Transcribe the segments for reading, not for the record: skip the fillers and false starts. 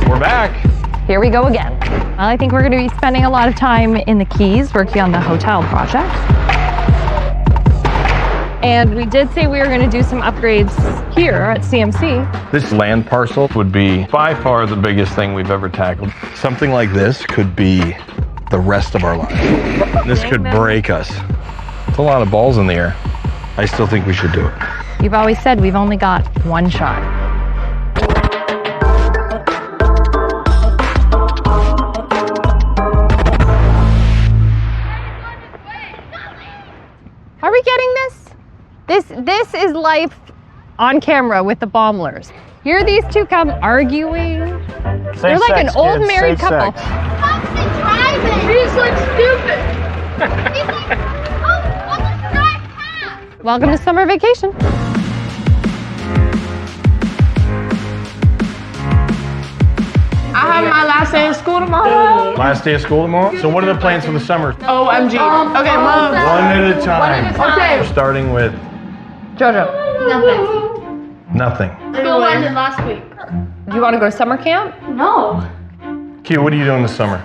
We're back. Here we go again. Well, I think we're going to be spending a lot of time in the Keys working on the hotel project. And we did say we were going to do some upgrades here at CMC. This land parcel would be by far the biggest thing we've ever tackled. Something like this could be the rest of our lives. This could break us. It's a lot of balls in the air. I still think we should do it. You've always said we've only got one shot. Are we getting this? This is life on camera with the Baeumlers. Here these two come arguing. They're like an old married couple. He's like stupid. He's like, oh, I'll just drive past. Welcome to summer vacation. I have my last day of school tomorrow. Last day of school tomorrow? So what are the plans for the summer? OMG. Okay, move. One at a time. Okay. We're starting with Jojo, nothing. School ended last week. do you want to go to summer camp? No. Q, what are you doing this summer?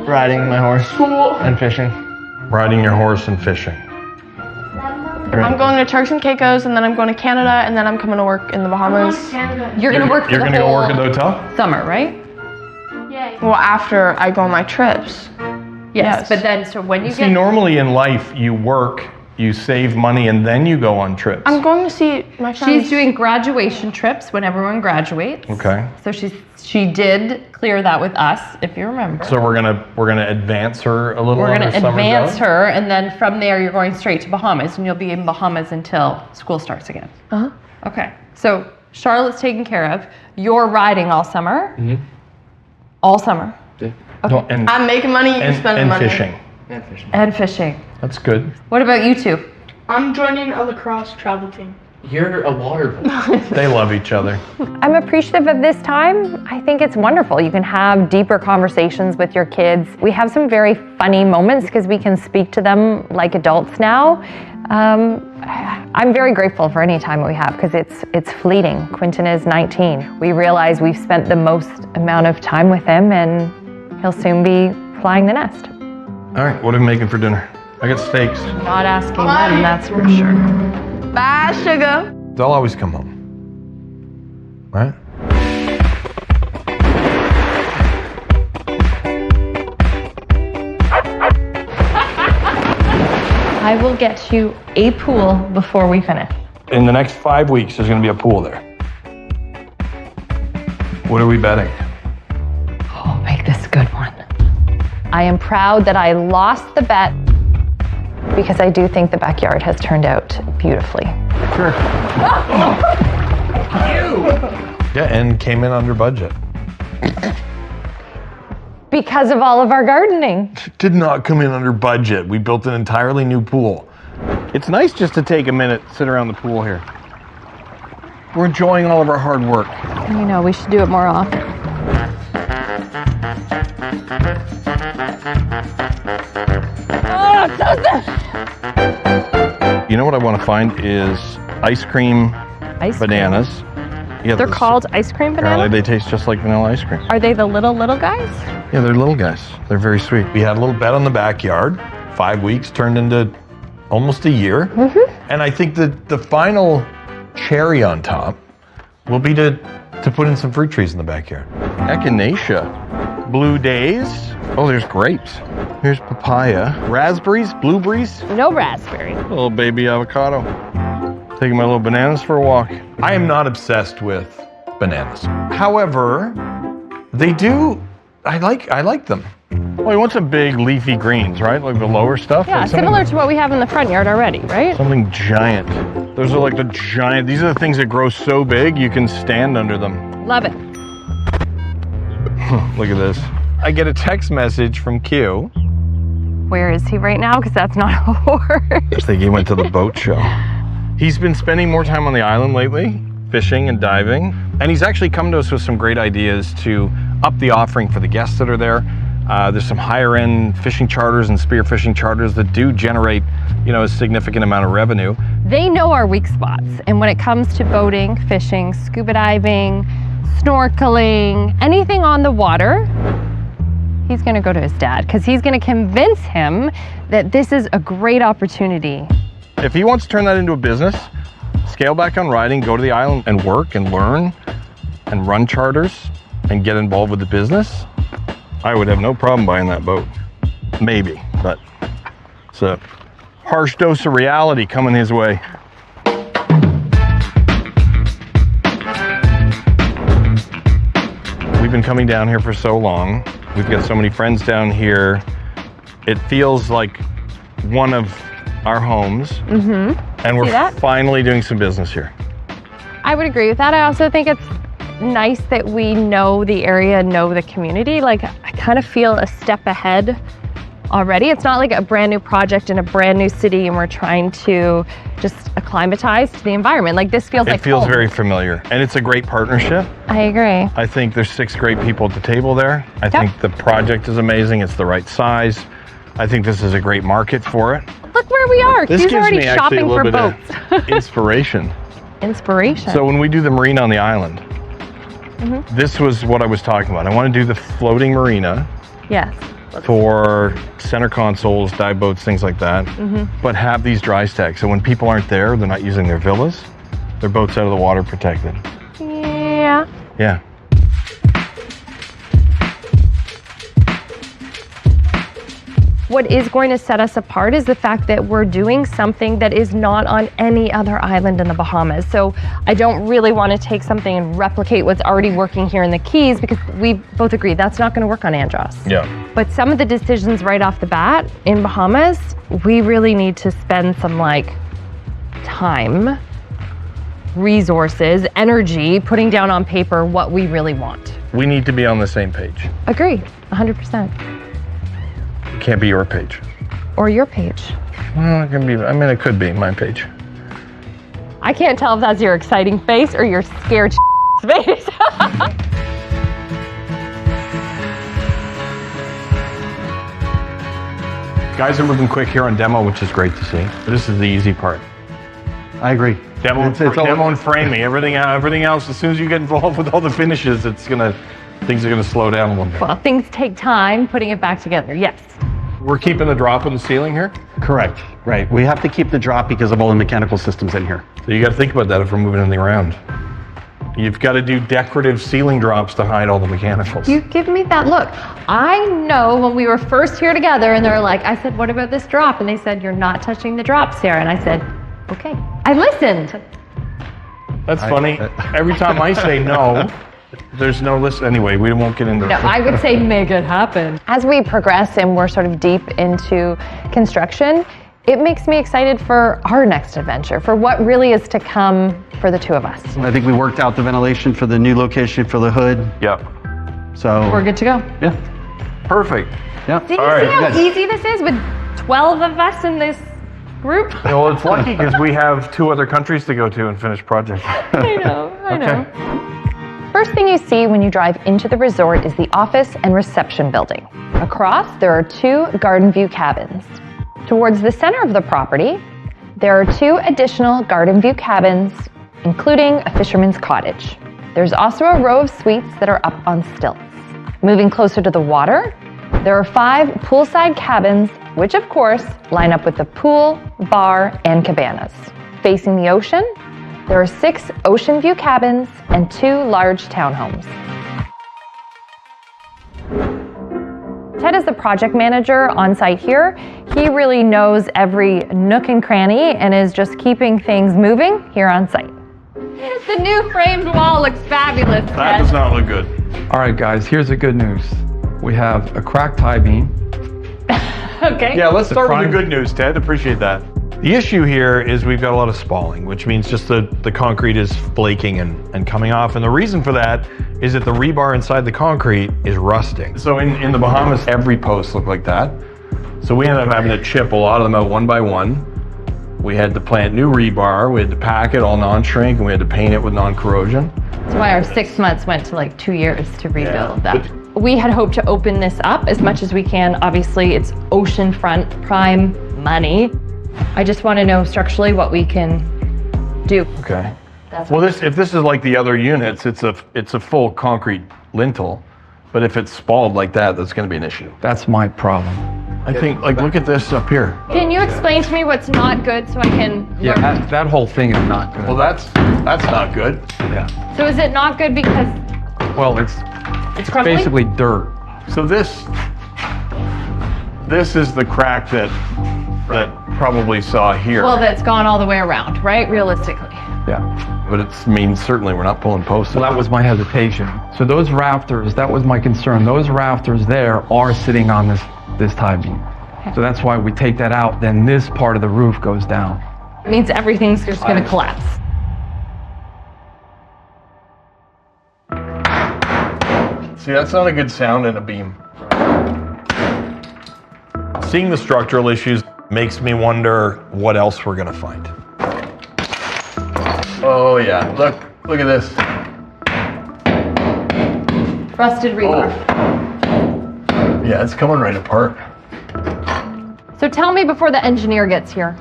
Riding my horse and fishing. Riding your horse and fishing. I'm going to Turks and Caicos, and then I'm going to Canada, and then I'm coming to work in the Bahamas. You're going to work for You're the going to go whole work at the hotel? summer, right? Well, after I go on my trips. Yes. But then, so when you See, get... normally in life, you work, you save money, and then you go on trips. I'm going to see my friends. She's doing graduation trips when everyone graduates. Okay. So she did clear that with us, if you remember. So we're gonna advance her a little. We're going to on her summer advance job? her, and then from there you're going straight to Bahamas, and you'll be in Bahamas until school starts again. Uh-huh. Okay. So Charlotte's taken care of. You're riding all summer. Mm-hmm. All summer. Yeah. No, and, I'm making money, you're spending and money. fishing. And fishing. And fishing. That's good. What about you two? I'm joining a lacrosse travel team. You're a water boy. They love each other. I'm appreciative of this time. I think it's wonderful. You can have deeper conversations with your kids. We have some very funny moments because we can speak to them like adults now. I'm very grateful for any time we have because it's fleeting. Quentin is 19. We realize we've spent the most amount of time with him, and he'll soon be flying the nest. All right, what are we making for dinner? I got steaks. Not asking them, that's for sure. Bye, sugar. They'll always come home. Right? I will get you a pool before we finish. In the next 5 weeks, there's gonna be a pool there. What are we betting? Oh, make this a good one. I am proud that I lost the bet because I do think the backyard has turned out beautifully. Sure. Yeah, and came in under budget. Because of all of our gardening. Did not come in under budget. We built an entirely new pool. It's nice just to take a minute, sit around the pool here. We're enjoying all of our hard work. You know, we should do it more often. You know what I want to find is ice cream bananas. Yeah, They're called ice cream apparently bananas? they taste just like vanilla ice cream. Are they the little guys? Yeah, they're little guys. They're very sweet. We had a little bet on the backyard. 5 weeks turned into almost a year. Mm-hmm. And I think that the final cherry on top will be to put in some fruit trees in the backyard. Echinacea, blue days. Oh, there's grapes. Here's papaya, raspberries, blueberries. No raspberry. A little baby avocado. Taking my little bananas for a walk. I am not obsessed with bananas. However, they do, I like them. Well, you want some big leafy greens, right? Like the lower stuff? Yeah, like something- similar to what we have in the front yard already, right? Something giant. Those are like the giant, these are the things that grow so big you can stand under them. Love it. Look at this. I get a text message from Q. Where is he right now? Because that's not a horse. I think he went to the boat show. He's been spending more time on the island lately, fishing and diving. And he's actually come to us with some great ideas to up the offering for the guests that are there. There's some higher end fishing charters and spearfishing charters that do generate, a significant amount of revenue. They know our weak spots. And when it comes to boating, fishing, scuba diving, snorkeling, anything on the water, he's gonna go to his dad because he's gonna convince him that this is a great opportunity. If he wants to turn that into a business, scale back on riding, go to the island and work and learn and run charters and get involved with the business, I would have no problem buying that boat. Maybe, but it's a harsh dose of reality coming his way. We've been coming down here for so long. We've got so many friends down here. It feels like one of our homes. And we're finally doing some business here. I would agree with that. I also think it's nice that we know the area, know the community. Like, I kind of feel a step ahead already. It's not like a brand new project in a brand new city and we're trying to just acclimatize to the environment. Like, this feels like It feels home. very familiar, and it's a great partnership. I agree. I think there's 6 great people at the table there. I think the project is amazing. It's the right size. I think this is a great market for it. Look where we are. This He's gives already me actually a shopping little for bit boats. of inspiration. Inspiration. So when we do the marina on the island, this was what I was talking about. I want to do the floating marina yes. for center consoles, dive boats, things like that, but have these dry stacks. So when people aren't there, they're not using their villas, their boats out of the water protected. Yeah. Yeah. What is going to set us apart is the fact that we're doing something that is not on any other island in the Bahamas. So I don't really want to take something and replicate what's already working here in the Keys, because we both agree that's not going to work on Andros. Yeah. But some of the decisions right off the bat in Bahamas, we really need to spend some time, resources, energy, putting down on paper what we really want. We need to be on the same page. Agree, 100%. It can't be your page. Or your page. Well, it can be, I mean, it could be my page. I can't tell if that's your exciting face or your scared face. Guys are moving quick here on demo, which is great to see. This is the easy part. I agree. Demo, It's all- demo and framing. Everything else, as soon as you get involved with all the finishes, things are gonna slow down a little bit. Well, things take time putting it back together, yes. We're keeping the drop in the ceiling here, Correct. Right. We have to keep the drop because of all the mechanical systems in here. so you got to think about that if we're moving anything around. You've got to do decorative ceiling drops to hide all the mechanicals. You give me that look. I know when we were first here together and they're like, I said, what about this drop? And they said, you're not touching the drop, Sarah. And I said, okay. I listened. That's funny. Every time I say no, there's no list. Anyway, we won't get into No, I would say make it happen. As we progress and we're sort of deep into construction, it makes me excited for our next adventure, for what really is to come for the two of us. I think we worked out the ventilation for the new location for the hood. Yep. So We're good to go. yeah. Perfect. Yeah. Did you All right, see how good. easy this is with 12 of us in this group? Well, it's lucky because we have 2 other countries to go to and finish projects. I know. First thing you see when you drive into the resort is the office and reception building. Across, there are 2 garden view cabins. Towards the center of the property, there are 2 additional garden view cabins, including a fisherman's cottage. There's also a row of suites that are up on stilts. Moving closer to the water, there are 5 poolside cabins, which of course line up with the pool, bar, and cabanas. Facing the ocean, there are 6 ocean view cabins and 2 large townhomes. Ted is the project manager on site here. He really knows every nook and cranny and is just keeping things moving here on site. The new framed wall looks fabulous, That does not look good. All right, guys, here's the good news. We have a cracked tie beam. Okay. Yeah, let's start with the prime- good news, Ted. Appreciate that. The issue here is we've got a lot of spalling, which means just the concrete is flaking and coming off. And the reason for that is that the rebar inside the concrete is rusting. So in the Bahamas, every post looked like that. So we ended up having to chip a lot of them out one by one. We had to plant new rebar, we had to pack it all non-shrink, and we had to paint it with non-corrosion. That's why our 6 months went to like 2 years to rebuild Yeah, that. We had hoped to open this up as much as we can. Obviously, it's oceanfront prime money. I just want to know structurally what we can do. Okay. Well, if this is like the other units, it's a full concrete lintel, but if it's spalled like that, that's going to be an issue. That's my problem. I think, like, look at this up here. Can you explain to me what's not good so I can Yeah, learn? that whole thing is not good. Well, that's not good. Yeah. So is it not good because Well, it's crumbling? basically dirt. So this is the crack that probably saw here. Well, that's gone all the way around, right? Realistically. Yeah. But it means certainly we're not pulling posts. So that was my hesitation. So those rafters, that was my concern. Those rafters there are sitting on this tie beam. So that's why we take that out, then this part of the roof goes down. It means everything's just going to collapse. See, that's not a good sound in a beam. Seeing the structural issues makes me wonder what else we're gonna find. Oh yeah, look at this. Rusted rebar. Yeah, it's coming right apart. So tell me before the engineer gets here.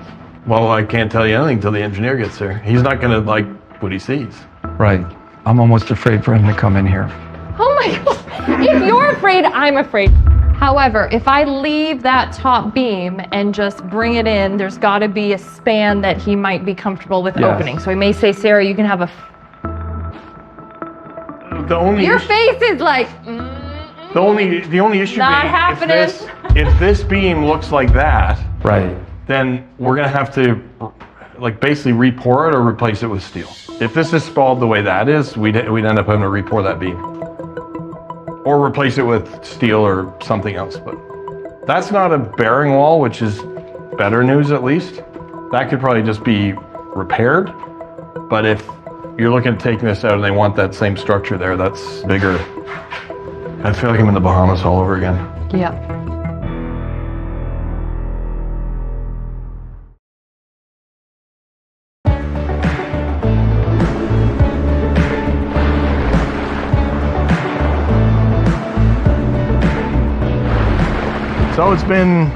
Well, I can't tell you anything until the engineer gets there. He's not gonna like what he sees. Right. I'm almost afraid for him to come in here. Oh my God. If you're afraid, I'm afraid. However, if I leave that top beam and just bring it in, there's got to be a span that he might be comfortable with Yes. opening. So he may say, Sarah, you can have a... The only Your issue, face is like... the only issue Not being happening. if this beam looks like that, Right. then we're gonna have to like basically re-pour it or replace it with steel. If this is spalled the way that is, we'd end up having to re-pour that beam. Or replace it with steel or something else. But that's not a bearing wall, which is better news at least. That could probably just be repaired. But if you're looking at taking this out and they want that same structure there, that's bigger. I feel like I'm in the Bahamas all over again. Yeah. So it's been,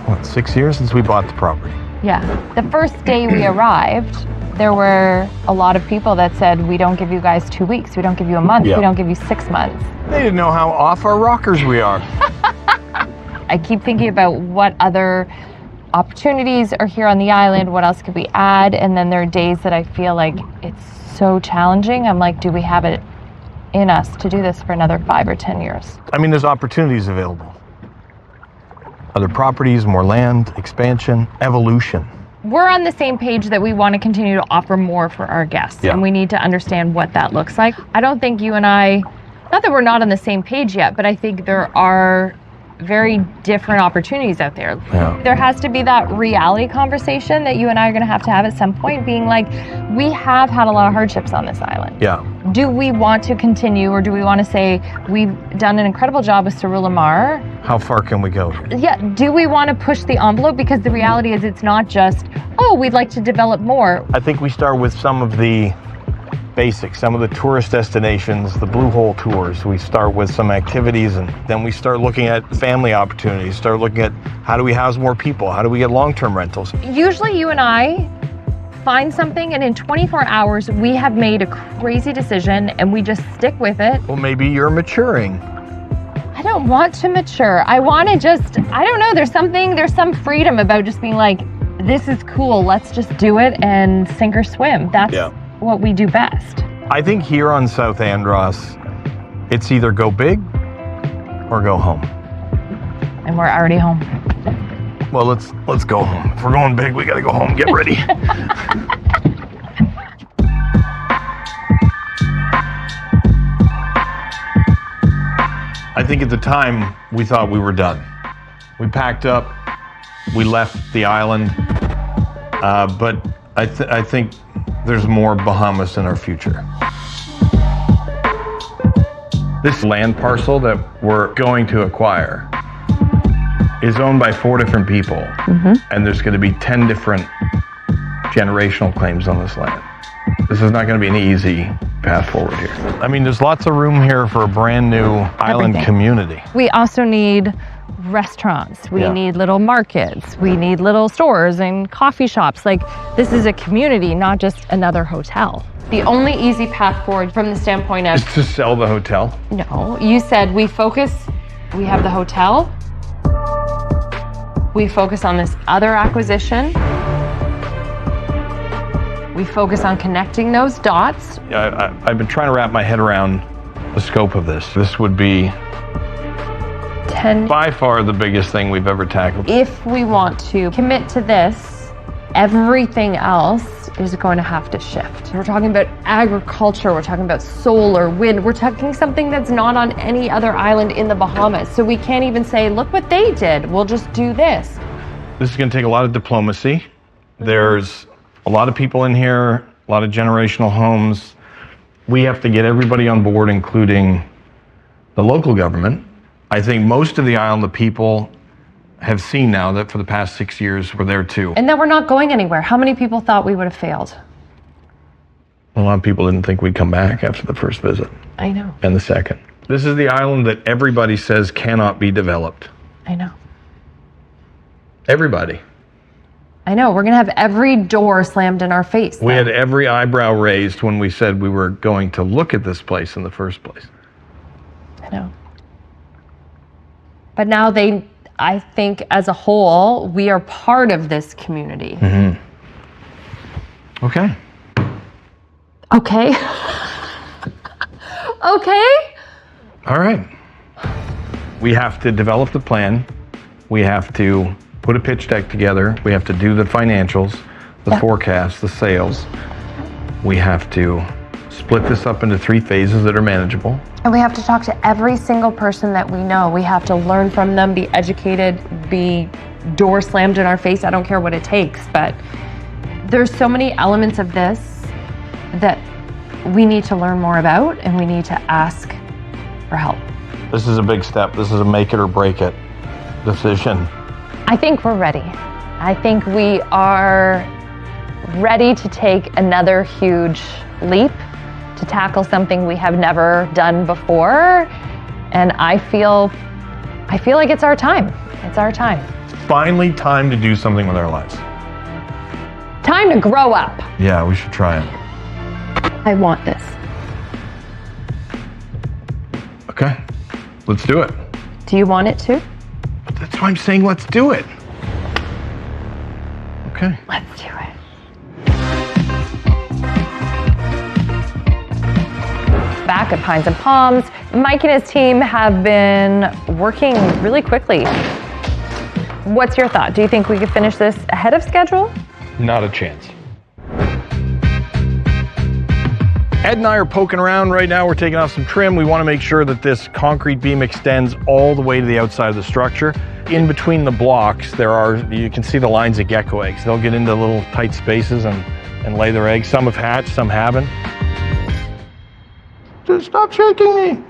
what, 6 years since we bought the property? Yeah. The first day we arrived, there were a lot of people that said, we don't give you guys 2 weeks, we don't give you a month, Yeah. we don't give you 6 months. They didn't know how off our rockers we are. I keep thinking about what other opportunities are here on the island, what else could we add, and then there are days that I feel like it's so challenging. I'm like, do we have it in us to do this for another 5 or 10 years? I mean, there's opportunities available. Other properties, more land, expansion, evolution. We're on the same page that we want to continue to offer more for our guests, Yeah. and we need to understand what that looks like. I don't think you and I, not that we're not on the same page yet, but I think there are very different opportunities out there. Yeah. There has to be that reality conversation that you and I are going to have at some point, being like, we have had a lot of hardships on this island. Yeah. Do we want to continue, or do we want to say we've done an incredible job with Cerula Mar? How far can we go? Yeah, do we want to push the envelope? Because the reality is it's not just, oh, we'd like to develop more. I think we start with some of the basics, some of the tourist destinations, the Blue Hole tours. We start with some activities, and then we start looking at family opportunities, start looking at how do we house more people? How do we get long-term rentals? Usually you and I find something, and in 24 hours, we have made a crazy decision and we just stick with it. Well, maybe you're maturing. I don't want to mature. I want to just, I don't know, there's some freedom about just being like, this is cool, let's just do it and sink or swim. That's what we do best. I think here on South Andros, it's either go big or go home. And we're already home. Well, let's go home. If we're going big, we gotta go home. Get ready. I think at the time we thought we were done. We packed up, we left the island, but I think there's more Bahamas in our future. This land parcel that we're going to acquire is owned by 4 different people, and there's going to be 10 different generational claims on this land. This is not going to be an easy path forward here. I mean, there's lots of room here for a brand new island community. We also need restaurants, we Yeah. need little markets, we need little stores and coffee shops. Like, this is a community, not just another hotel. The only easy path forward from the standpoint of, To sell the hotel. no, you said we have the hotel, we focus on this other acquisition, we focus on connecting those dots. I've been trying to wrap my head around the scope of this. This would be 10. by far the biggest thing we've ever tackled. If we want to commit to this, everything else is going to have to shift. We're talking about agriculture, we're talking about solar, wind, we're talking something that's not on any other island in the Bahamas. So we can't even say, look what they did, we'll just do this. This is going to take a lot of diplomacy. There's a lot of people in here, a lot of generational homes. We have to get everybody on board, including the local government. I think most of the island, the people have seen now that for the past 6 years we're there too. And that we're not going anywhere. How many people thought we would have failed? A lot of people didn't think we'd come back after the first visit I know, and the second. This is the island that everybody says cannot be developed. I know. Everybody. I know, we're gonna have every door slammed in our face. We had every eyebrow raised when we said we were going to look at this place in the first place. I know. But now I think as a whole, we are part of this community. Okay. Okay. Okay. All right. We have to develop the plan. We have to put a pitch deck together. We have to do the financials, the forecast, the sales. We have to split this up into 3 phases that are manageable. And we have to talk to every single person that we know. We have to learn from them, be educated, be door slammed in our face. I don't care what it takes, but there's so many elements of this that we need to learn more about, and we need to ask for help. This is a big step. This is a make it or break it decision. I think we're ready. I think we are ready to take another huge leap to tackle something we have never done before. And I feel like it's our time. It's our time. Finally, time to do something with our lives. Time to grow up. Yeah, we should try it. I want this. Okay, let's do it. Do you want it too? That's why I'm saying let's do it. Okay. Let's do it. Back at Pines and Palms, Mike and his team have been working really quickly. What's your thought? Do you think we could finish this ahead of schedule? Not a chance. Ed and I are poking around right now. We're taking off some trim. We want to make sure that this concrete beam extends all the way to the outside of the structure. In between the blocks, you can see the lines of gecko eggs. They'll get into little tight spaces and lay their eggs. Some have hatched, some haven't. Just stop shaking me.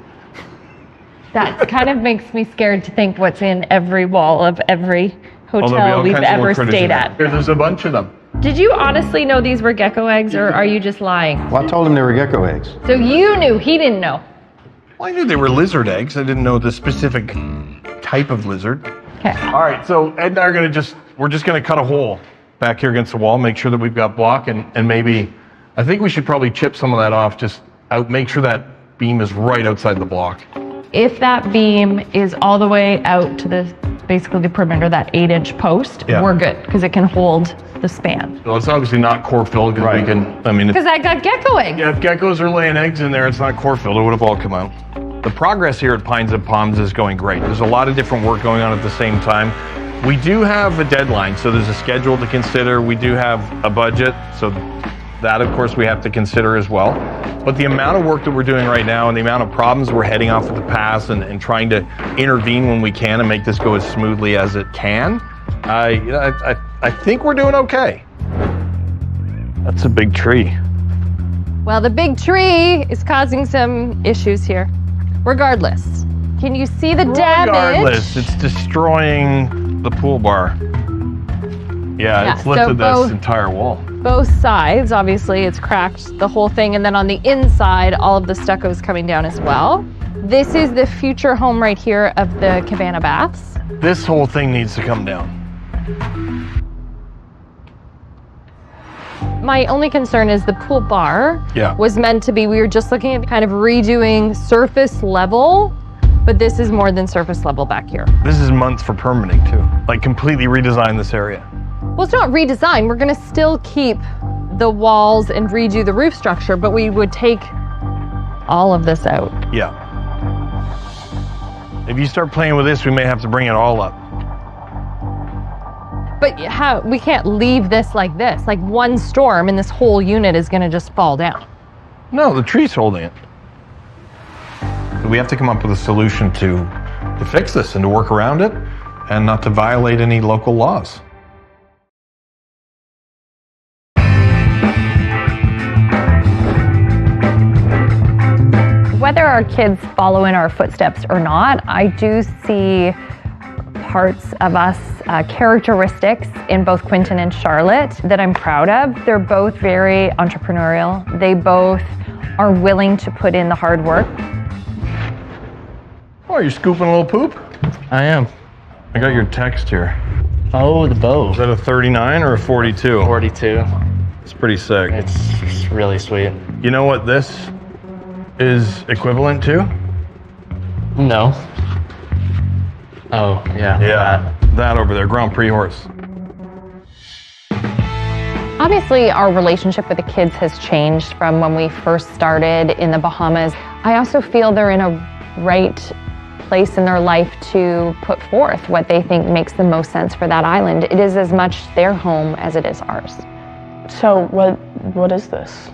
That kind of makes me scared to think what's in every wall of every hotel we've ever stayed at. There's a bunch of them. Did you honestly know these were gecko eggs, or are you just lying? Well, I told him they were gecko eggs. So you knew, he didn't know. Well, I knew they were lizard eggs. I didn't know the specific type of lizard. Okay. All right, so Ed and I are we're just gonna cut a hole back here against the wall, make sure that we've got block, and maybe, I think we should probably chip some of that off, just make sure that beam is right outside the block. If that beam is all the way out to basically the perimeter, that 8-inch post, Yeah. we're good, because it can hold the span. So it's obviously not core filled, because we can, Because I got gecko eggs. yeah, if geckos are laying eggs in there, it's not core filled, it would have all come out. The progress here at Pines and Palms is going great. There's a lot of different work going on at the same time. We do have a deadline, so there's a schedule to consider. We do have a budget, so that, of course, we have to consider as well. But the amount of work that we're doing right now and the amount of problems we're heading off at the pass and trying to intervene when we can and make this go as smoothly as it can, I think we're doing okay. That's a big tree. Well, the big tree is causing some issues here. Regardless, can you see the damage? Regardless, it's destroying the pool bar. Yeah, it's so lifted both- this entire wall. Both sides, obviously, it's cracked the whole thing, and then on the inside, all of the stucco is coming down as well. This is the future home right here of the cabana baths. This whole thing needs to come down. My only concern is the pool bar Yeah. was meant to be, we were just looking at kind of redoing surface level, but this is more than surface level back here. This is months for permitting too. Like completely redesign this area. Well, it's not redesign. We're gonna still keep the walls and redo the roof structure, but we would take all of this out. Yeah. If you start playing with this, we may have to bring it all up. But how, we can't leave this like this. Like one storm and this whole unit is gonna just fall down. No, the tree's holding it. We have to come up with a solution to fix this and to work around it and not to violate any local laws. Whether our kids follow in our footsteps or not, I do see parts of us, characteristics in both Quentin and Charlotte that I'm proud of. They're both very entrepreneurial. They both are willing to put in the hard work. Oh, you're scooping a little poop? I am. I got your text here. Oh, the bow. Is that a 39 or a 42? 42. It's pretty sick. It's really sweet. You know what this is equivalent to? No. Oh, yeah. That over there, Grand Prix horse. Obviously, our relationship with the kids has changed from when we first started in the Bahamas. I also feel they're in a right place in their life to put forth what they think makes the most sense for that island. It is as much their home as it is ours. So what is this?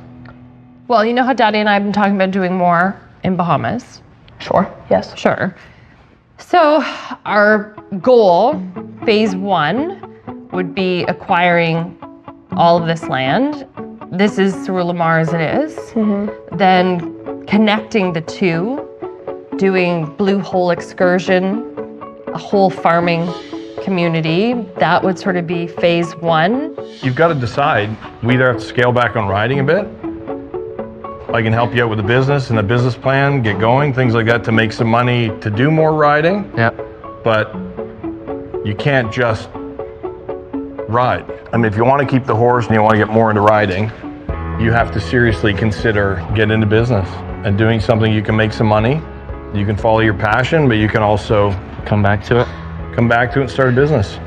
Well, you know how Daddy and I have been talking about doing more in Bahamas? Sure. Yes. Sure. So our goal, phase 1, would be acquiring all of this land. This is through Lamar as it is. Then connecting the two, doing blue hole excursion, a whole farming community. That would sort of be phase 1. You've got to decide. We either have to scale back on riding a bit. I can help you out with the business and the business plan, get going, things like that to make some money to do more riding. Yep. But you can't just ride. I mean, if you want to keep the horse and you want to get more into riding, you have to seriously consider getting into business and doing something you can make some money. You can follow your passion, but you can also Come back to it. come back to it and start a business.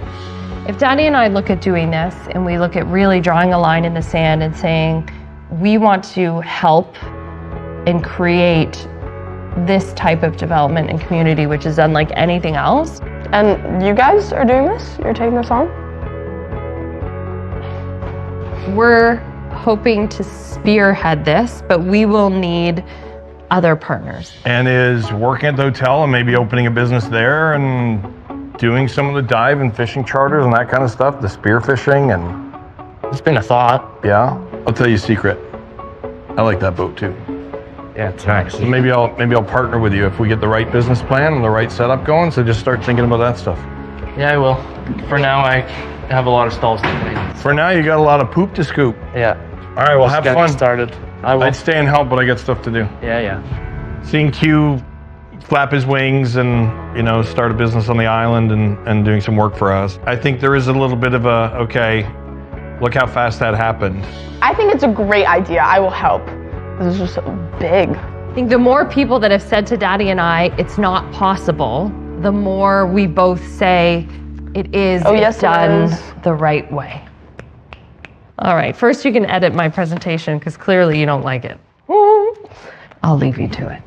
If Daddy and I look at doing this and we look at really drawing a line in the sand and saying, we want to help and create this type of development and community, which is unlike anything else. And you guys are doing this? You're taking this on? We're hoping to spearhead this, but we will need other partners. And is working at the hotel and maybe opening a business there and doing some of the dive and fishing charters and that kind of stuff, the spear fishing and It's been a thought. yeah. I'll tell you a secret. I like that boat too. Yeah, it's nice. So maybe I'll partner with you if we get the right business plan and the right setup going. So just start thinking about that stuff. Yeah, I will. For now, I have a lot of stalls to clean. For now, you got a lot of poop to scoop. Yeah. All right, well, have Just fun. getting started. I will. I'd stay and help, but I got stuff to do. Yeah. Seeing Q flap his wings and, you know, start a business on the island and doing some work for us. I think there is a little bit of a, okay, look how fast that happened. I think it's a great idea. I will help. This is just so big. I think the more people that have said to Daddy and I, it's not possible, the more we both say it is done the right way. All right, first you can edit my presentation because clearly you don't like it. I'll leave you to it.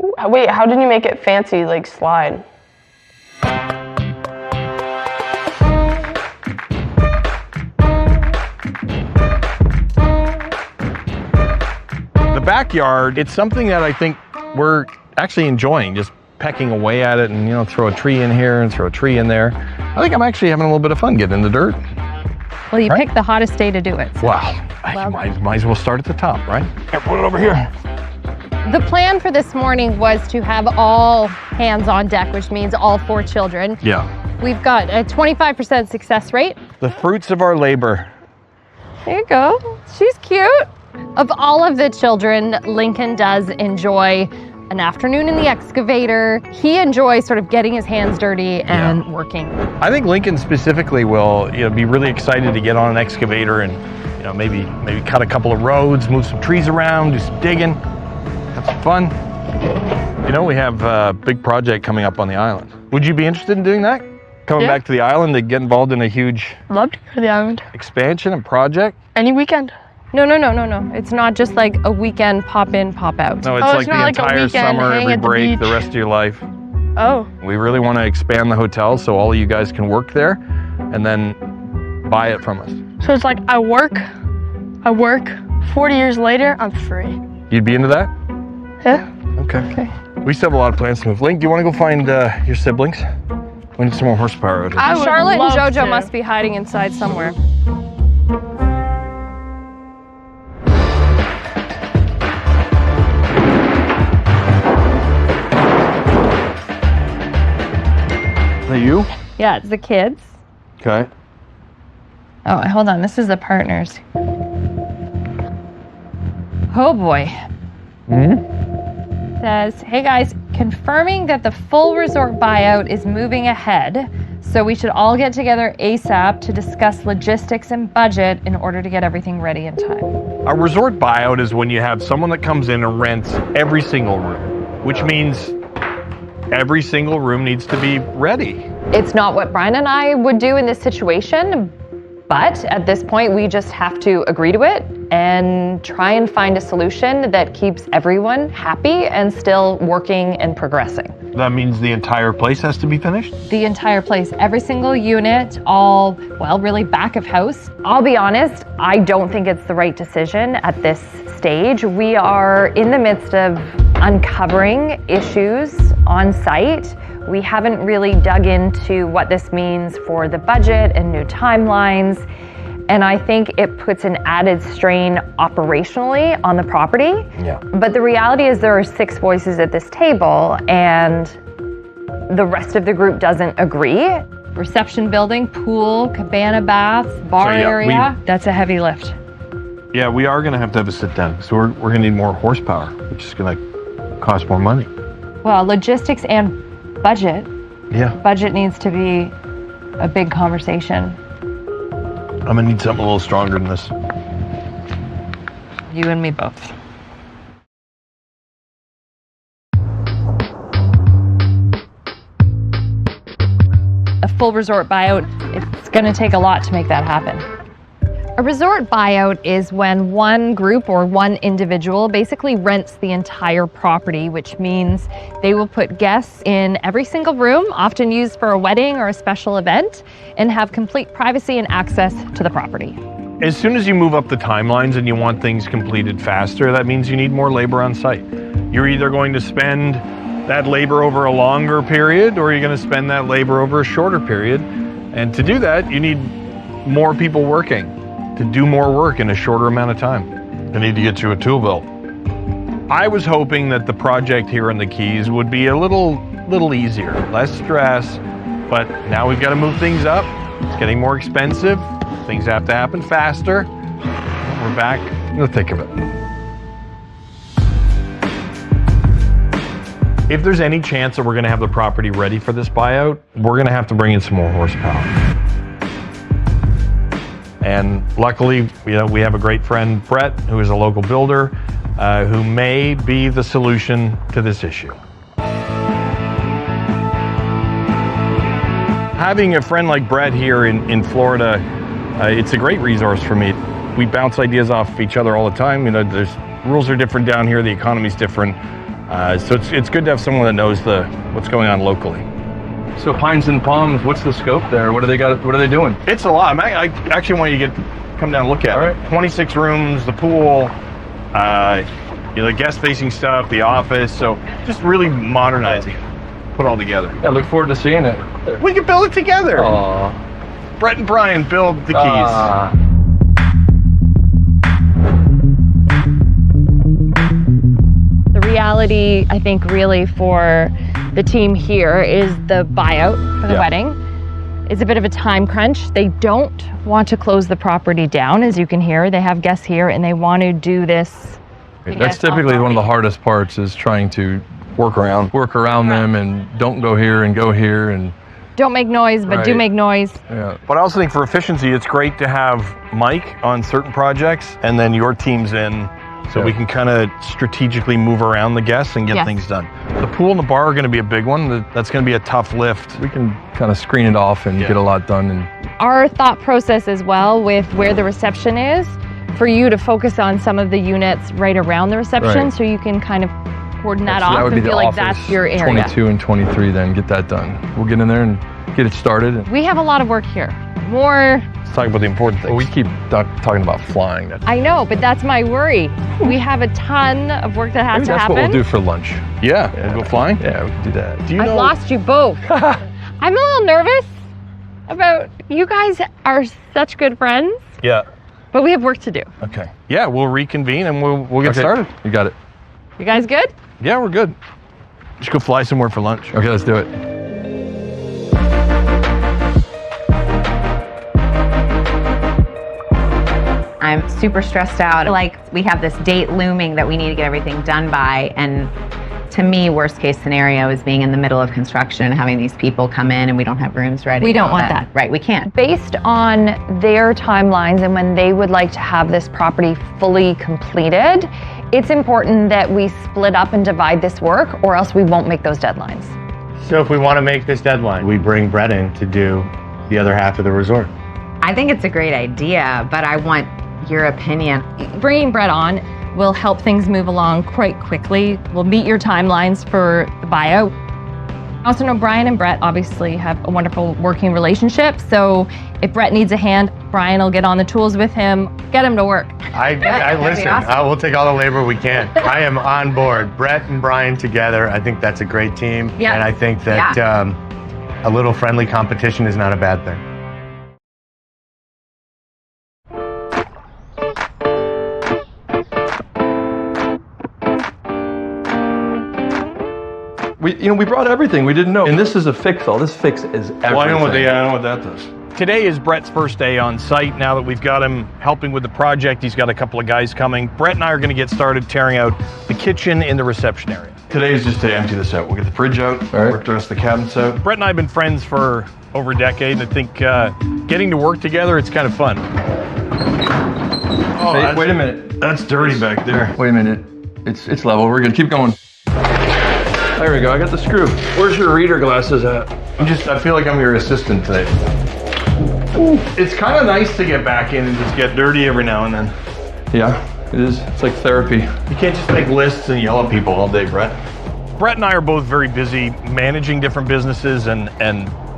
Ooh, wait, how did you make it fancy, like slide? The backyard, it's something that I think we're actually enjoying, just pecking away at it and, you know, throw a tree in here and throw a tree in there. I think I'm actually having a little bit of fun getting in the dirt. Well, you Right. picked the hottest day to do it. So. Wow, I might as well start at the top, right? Here, put it over here. The plan for this morning was to have all hands on deck, which means all 4 children. Yeah. We've got a 25% success rate. The fruits of our labor. There you go. She's cute. Of all of the children, Lincoln does enjoy an afternoon in the excavator. He enjoys sort of getting his hands dirty and working. I think Lincoln specifically will, be really excited to get on an excavator and, maybe cut a couple of roads, move some trees around, do some digging, have some fun. We have a big project coming up on the island. Would you be interested in doing that? Coming back to the island to get involved in a huge Love to go to the island. expansion and project? Any weekend. No. It's not just like a weekend pop in, pop out. No, it's Oh, like it's the not like a entire weekend summer, hang every at the break, the beach. rest of your life. Oh. We really want to expand the hotel so all of you guys can work there and then buy it from us. So it's like I work, 40 years later, I'm free. You'd be into that? Yeah? Okay. We still have a lot of plans to move. Link, do you want to go find your siblings? We need some more horsepower out here. I would Charlotte and love JoJo to. must be hiding inside somewhere. Is that you? Yeah, it's the kids. Okay. Oh, hold on. This is the partners. Oh boy. Says, hey guys, confirming that the full resort buyout is moving ahead, so we should all get together ASAP to discuss logistics and budget in order to get everything ready in time. A resort buyout is when you have someone that comes in and rents every single room, which means every single room needs to be ready. It's not what Brian and I would do in this situation, but at this point we just have to agree to it and try and find a solution that keeps everyone happy and still working and progressing. That means the entire place has to be finished? The entire place, every single unit, all, well, really back of house. I'll be honest, I don't think it's the right decision at this stage. We are in the midst of uncovering issues on site. We haven't really dug into what this means for the budget and new timelines. And I think it puts an added strain operationally on the property. Yeah. But the reality is there are 6 voices at this table and the rest of the group doesn't agree. Reception building, pool, cabana baths, bar area. That's a heavy lift. Yeah, we are going to have a sit down. So we're going to need more horsepower, which is going to cost more money. Well, logistics and budget. Yeah. Budget needs to be a big conversation. I'm going to need something a little stronger than this. You and me both. A full resort buyout, it's going to take a lot to make that happen. A resort buyout is when one group or one individual basically rents the entire property, which means they will put guests in every single room, often used for a wedding or a special event, and have complete privacy and access to the property. As soon as you move up the timelines and you want things completed faster, that means you need more labor on site. You're either going to spend that labor over a longer period or you're going to spend that labor over a shorter period. And to do that, you need more people working to do more work in a shorter amount of time. You need to get you a tool belt. I was hoping that the project here in the Keys would be a little easier, less stress, but now we've got to move things up. It's getting more expensive. Things have to happen faster. We're back in the thick of it. If there's any chance that we're going to have the property ready for this buyout, we're going to have to bring in some more horsepower. And luckily, we have a great friend, Brett, who is a local builder, who may be the solution to this issue. Having a friend like Brett here in Florida, it's a great resource for me. We bounce ideas off each other all the time. There's rules are different down here, the economy's different. So it's good to have someone that knows what's going on locally. So Pines and Palms, what's the scope there? What are they doing? It's a lot. I actually want you to come down and look at it. All right. 26 rooms, the pool, the guest-facing stuff, the office. So just really modernizing, put it all together. I look forward to seeing it. We can build it together. Aww. Brett and Brian build the Keys. The reality, I think, really for the team here is the buyout for the wedding. It's a bit of a time crunch. They don't want to close the property down, as you can hear. They have guests here and they want to do this. That's typically one of the hardest parts, is trying to work around them and don't go here and go here and. Don't make noise, but do Right. make noise. Yeah. But I also think for efficiency, it's great to have Mike on certain projects and then your team's in so we can kind of strategically move around the guests and get Yes. things done. The pool and the bar are going to be a big one. That's going to be a tough lift. We can kind of screen it off and get a lot done. And Our thought process as well with where the reception is, for you to focus on some of the units right around the reception Right. so you can kind of cordon that so off that would be and the feel like office, that's your area. 22 and 23 then, get that done. We'll get in there and get it started. And We have a lot of work here. More, Let's talk about the important things. well, we keep talking about flying. I know, but that's my worry. We have a ton of work that has Maybe to that's happen. what we'll do for lunch. Yeah, we'll go flying. Yeah, we can do that. Do you I've know? lost you both. I'm a little nervous about, you guys are such good friends, Yeah. but we have work to do. Okay. Yeah, we'll reconvene and we'll get Okay, started. You got it. You guys good? Yeah, we're good. Just go fly somewhere for lunch. Okay, let's do it. I'm super stressed out. Like we have this date looming that we need to get everything done by. And to me, worst case scenario is being in the middle of construction and having these people come in and we don't have rooms ready. We don't and all want that. Right, we can't. Based on their timelines and when they would like to have this property fully completed, it's important that we split up and divide this work or else we won't make those deadlines. So if we want to make this deadline, we bring Brett in to do the other half of the resort. I think it's a great idea, but I want your opinion. Bringing Brett on will help things move along quite quickly. We'll meet your timelines for the buyout. I also know Brian and Brett obviously have a wonderful working relationship, so if Brett needs a hand, Brian will get on the tools with him, get him to work. I listen. awesome. We'll take all the labor we can. I am on board. Brett and Brian together. I think that's a great team. Yeah. And I think that a little friendly competition is not a bad thing. We brought everything. We didn't know. And this is a fix-all. This fix is everything. Well, I know what that does. Today is Brett's first day on site. Now that we've got him helping with the project, he's got a couple of guys coming. Brett and I are going to get started tearing out the kitchen in the reception area. Today is just to empty this out. We'll get the fridge out, work the rest of the cabinets out. Brett and I have been friends for over a decade, and I think getting to work together, it's kind of fun. Oh, Hey, wait a minute. That's dirty back there. Wait a minute. It's level. We're gonna keep going. There we go. I got the screw. Where's your reader glasses at? I feel like I'm your assistant today. It's kind of nice to get back in and just get dirty every now and then. Yeah, it is. It's like therapy. You can't just make lists and yell at people all day, Brett. Brett and I are both very busy managing different businesses and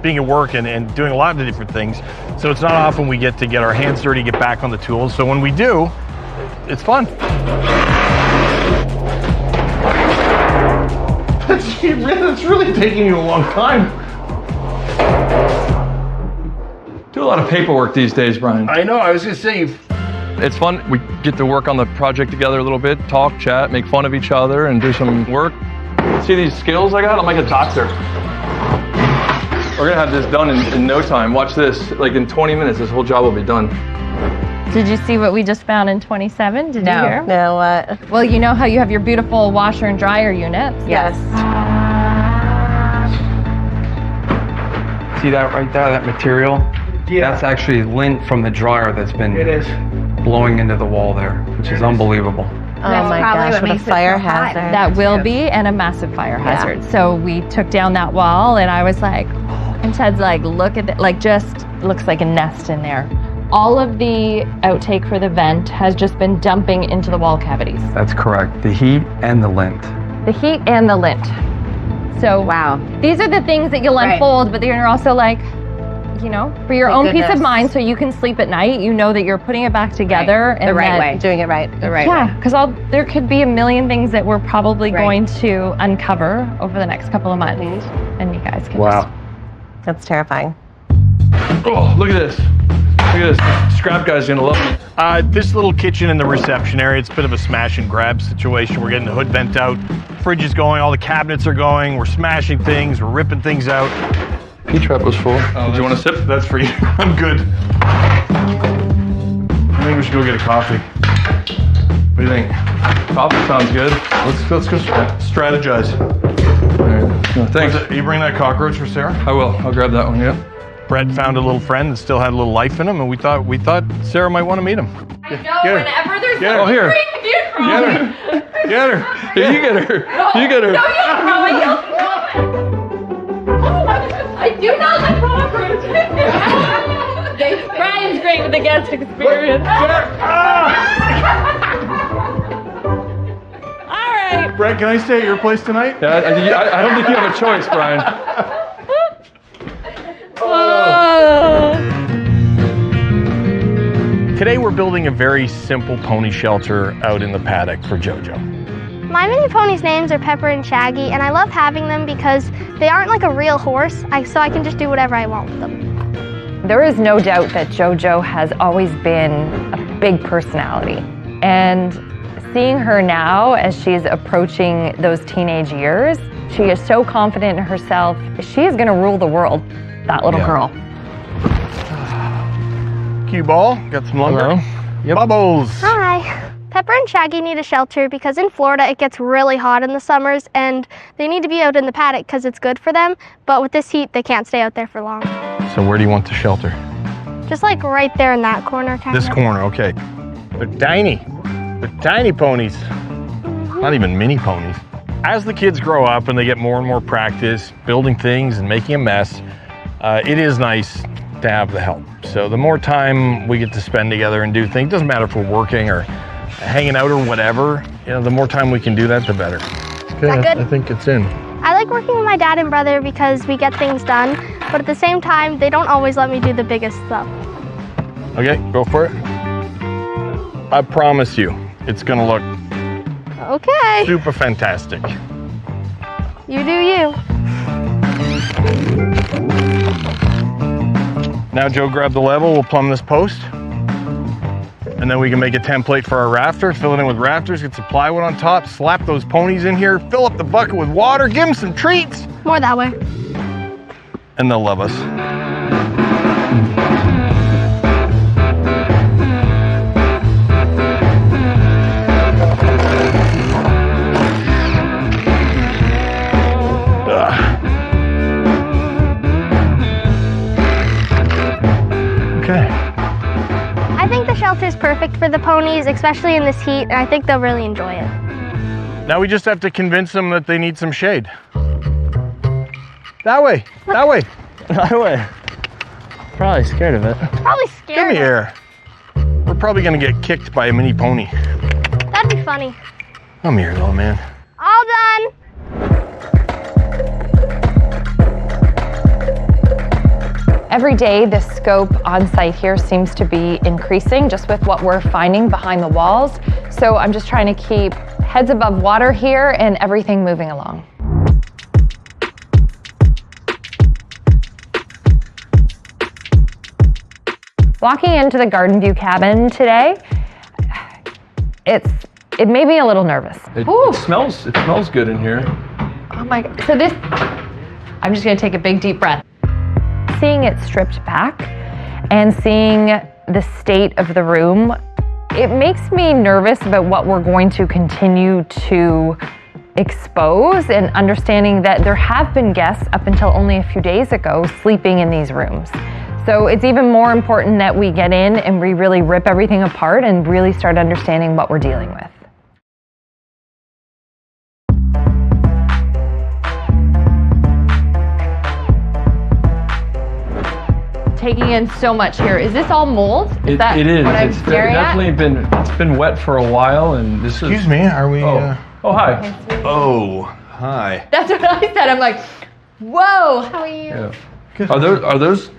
being at work and doing a lot of different things. So it's not often we get to get our hands dirty, get back on the tools. So when we do, it's fun. It's really taking you a long time. Do a lot of paperwork these days, Brian. I know, I was gonna say, It's fun. We get to work on the project together a little bit, talk, chat, make fun of each other, and do some work. See these skills I got? I'm like a doctor. We're gonna have this done in no time. Watch this. Like in 20 minutes, this whole job will be done. Did you see what we just found in 27? Did you hear? No, what? Well, you know how you have your beautiful washer and dryer units? Yes. See that right there, that material? Yeah. That's actually lint from the dryer that's been blowing into the wall there, which is unbelievable. Oh my gosh, what a fire hazard. That will be, and a massive fire hazard. So we took down that wall, and I was like, and Ted's like, look at that, like just looks like a nest in there. All of the outtake for the vent has just been dumping into the wall cavities. That's correct. The heat and the lint. The heat and the lint. So Wow. these are the things that you'll Right. unfold, but then you're also like, you know, for your Thank own peace of goodness. mind, so you can sleep at night. You know that you're putting it back together The right that- way. Doing it right. The right Yeah, way. because there could be a million things that we're probably Right. going to uncover over the next couple of months, and you guys can Wow. That's terrifying. Oh, look at this. Look at this. Scrap guy's gonna love it. This little kitchen in the reception area, it's a bit of a smash and grab situation. We're getting the hood vent out, fridge is going, all the cabinets are going, we're smashing things, we're ripping things out. P-trap was full. Did you want a sip? That's for you. I'm good. I think we should go get a coffee. But do you think? Coffee sounds good. Let's go strategize. All right. No, thanks. You bring that cockroach for Sarah? I will. I'll grab that one. Yeah. Brett found a little friend that still had a little life in him, and we thought Sarah might want to meet him. I know, whenever there's Get her. something Here. great, you throw Get it. her. Get her. Here, you get her. You get her. No, you throw it, you throw it. I do not like cockroaches. Brian's great with the guest experience. All right. Brett, can I stay at your place tonight? Yeah, I don't think you have a choice, Brian. Today we're building a very simple pony shelter out in the paddock for JoJo. My mini ponies' names are Pepper and Shaggy, and I love having them because they aren't like a real horse, so I can just do whatever I want with them. There is no doubt that JoJo has always been a big personality. And seeing her now as she's approaching those teenage years, she is so confident in herself. She is going to rule the world, that little girl. Cue ball, got some lumber. Yep. Bubbles. Hi. Pepper and Shaggy need a shelter because in Florida it gets really hot in the summers and they need to be out in the paddock because it's good for them, but with this heat they can't stay out there for long. So where do you want the shelter? Just like right there in that corner. This corner, okay. They're tiny. They're tiny ponies. Not even mini ponies. As the kids grow up and they get more and more practice building things and making a mess, it is nice to have the help. So the more time we get to spend together and do things, doesn't matter if we're working or hanging out or whatever, the more time we can do that, the better. Okay, that good? I think it's in. I like working with my dad and brother because we get things done, but at the same time, they don't always let me do the biggest stuff. Okay, go for it. I promise you, it's gonna look Okay. super fantastic. You do you. Now Joe, grab the level, we'll plumb this post. And then we can make a template for our rafter, fill it in with rafters, get some plywood on top, slap those ponies in here, fill up the bucket with water, give them some treats. More that way. And they'll love us. Okay. I think the shelter is perfect for the ponies, especially in this heat, and I think they'll really enjoy it. Now we just have to convince them that they need some shade. That way, that way. That way. Probably scared of it. Probably Give scared. me air. We're probably gonna get kicked by a mini pony. That'd be funny. Come here, little man. All done. Every day, the scope on site here seems to be increasing just with what we're finding behind the walls. So I'm just trying to keep heads above water here and everything moving along. Walking into the Garden View cabin today, it made me a little nervous. It smells good in here. Oh my God. So this, I'm just gonna take a big deep breath. Seeing it stripped back and seeing the state of the room, it makes me nervous about what we're going to continue to expose, and understanding that there have been guests up until only a few days ago sleeping in these rooms. So it's even more important that we get in and we really rip everything apart and really start understanding what we're dealing with. Taking in so much here. Is this all mold? It is. What I'm It's staring at? definitely been wet for a while, and this Excuse me, are we? Oh, hi. Oh, hi. That's what I said. I'm like, whoa. How are you? Yeah. Are those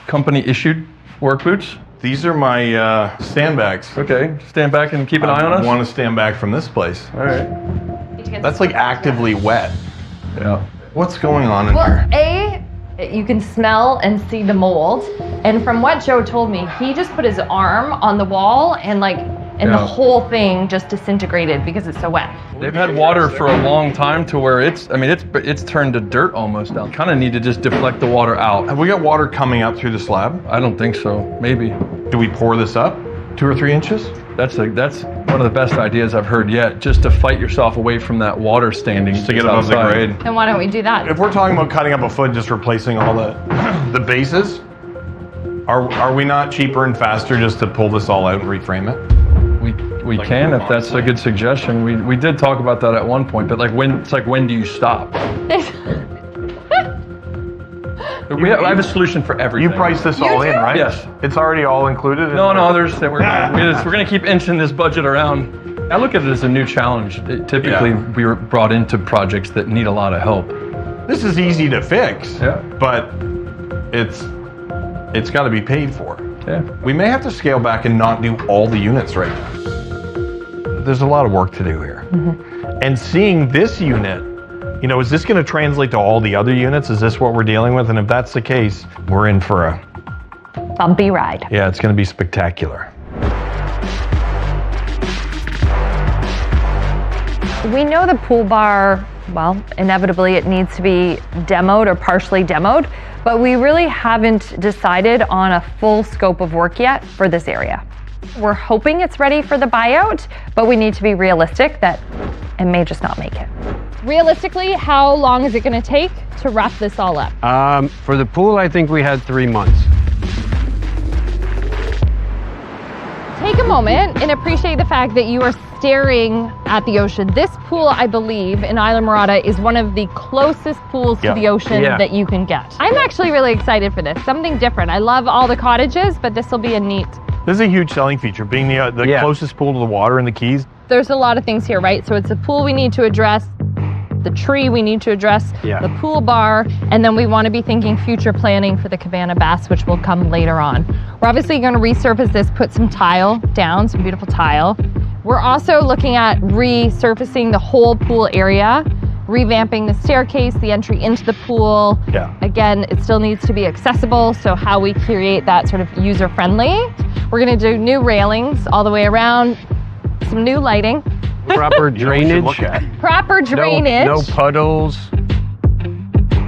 company issued work boots? These are my sandbags. Okay, stand back and keep an eye on us. I want to stand back from this place. All right. That's like actively wet. Yeah. What's going on in Well, here? you can smell and see the mold. And from what Joe told me, he just put his arm on the wall and the whole thing just disintegrated because it's so wet. They've had water for a long time to where it's turned to dirt almost now. Kind of need to just deflect the water out. Have we got water coming up through the slab? I don't think so. Maybe. Do we pour this up 2 or 3 inches? That's one of the best ideas I've heard yet, just to fight yourself away from that water standing. To get above the grade. And why don't we do that? If we're talking about cutting up a foot, just replacing all the bases, are we not cheaper and faster just to pull this all out and reframe it? We can, if that's a good suggestion. We did talk about that at one point, but like when do you stop? I have a solution for everything. You priced this all in, right? Yes. It's already all included? No, we're going to keep inching this budget around. I look at it as a new challenge. Typically, we were brought into projects that need a lot of help. This is easy to fix, but it's got to be paid for. Yeah. We may have to scale back and not do all the units right now. There's a lot of work to do here. And seeing this unit, is this going to translate to all the other units? Is this what we're dealing with? And if that's the case, we're in for a bumpy ride. Yeah, it's going to be spectacular. We know the pool bar, well, inevitably it needs to be demoed or partially demoed, but we really haven't decided on a full scope of work yet for this area. We're hoping it's ready for the buyout, but we need to be realistic that it may just not make it. Realistically, how long is it going to take to wrap this all up? For the pool, I think we had 3 months. Take a moment and appreciate the fact that you are staring at the ocean. This pool, I believe, in Isla Morada is one of the closest pools to the ocean that you can get. I'm actually really excited for this, something different. I love all the cottages, but this will be a neat. This is a huge selling feature, being the closest pool to the water in the Keys. There's a lot of things here, right? So it's a pool we need to address, the tree we need to address, the pool bar, and then we want to be thinking future planning for the cabana bass, which will come later on. We're obviously going to resurface this, put some tile down, some beautiful tile. We're also looking at resurfacing the whole pool area, revamping the staircase, the entry into the pool. Again, it still needs to be accessible, so how we create that sort of user-friendly. We're going to do new railings all the way around, some new lighting. Proper drainage. Proper drainage. No puddles.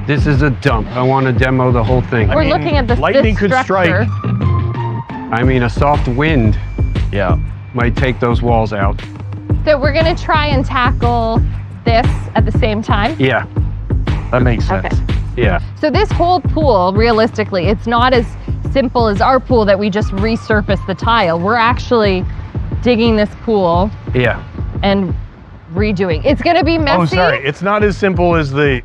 This is a dump. I want to demo the whole thing. We're looking at lightning could strike. I mean, a soft wind might take those walls out. So we're going to try and tackle this at the same time? Yeah. That makes sense. Okay. Yeah. So this whole pool, realistically, it's not as simple as our pool that we just resurface the tile. We're actually digging this pool and redoing. It's going to be messy. Oh, sorry. It's not as simple as the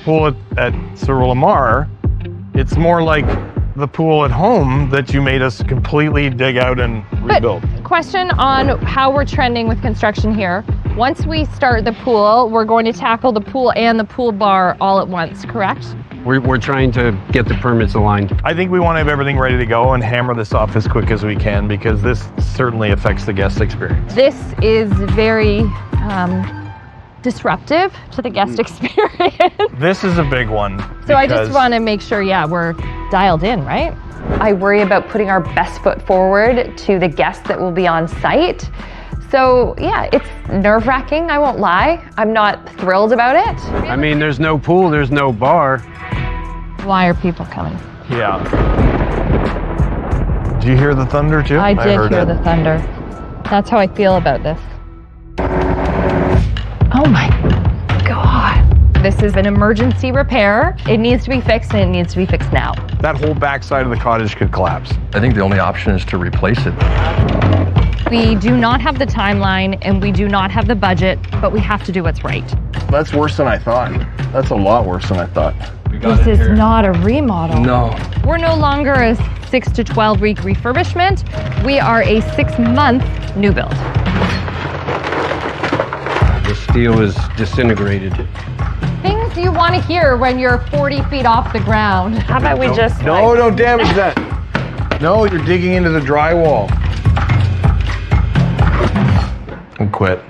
pool at Sur La Mar. It's more like the pool at home that you made us completely dig out and rebuild. But question on how we're trending with construction here. Once we start the pool, we're going to tackle the pool and the pool bar all at once, correct? We're trying to get the permits aligned. I think we want to have everything ready to go and hammer this off as quick as we can, because this certainly affects the guest experience. This is very disruptive to the guest experience. This is a big one. So I just want to make sure, we're dialed in, right? I worry about putting our best foot forward to the guests that will be on site. So it's nerve-wracking, I won't lie. I'm not thrilled about it. I mean, there's no pool, there's no bar. Why are people coming? Yeah. Did you hear the thunder too? I did hear the thunder. That's how I feel about this. Oh my God. This is an emergency repair. It needs to be fixed, and it needs to be fixed now. That whole backside of the cottage could collapse. I think the only option is to replace it. We do not have the timeline, and we do not have the budget, but we have to do what's right. That's worse than I thought. That's a lot worse than I thought. This is not a remodel. No. We're no longer a 6 to 12 week refurbishment. We are a 6-month new build. The steel is disintegrated. Things you want to hear when you're 40 feet off the ground. How about we just No, don't damage that. No, you're digging into the drywall. And quit.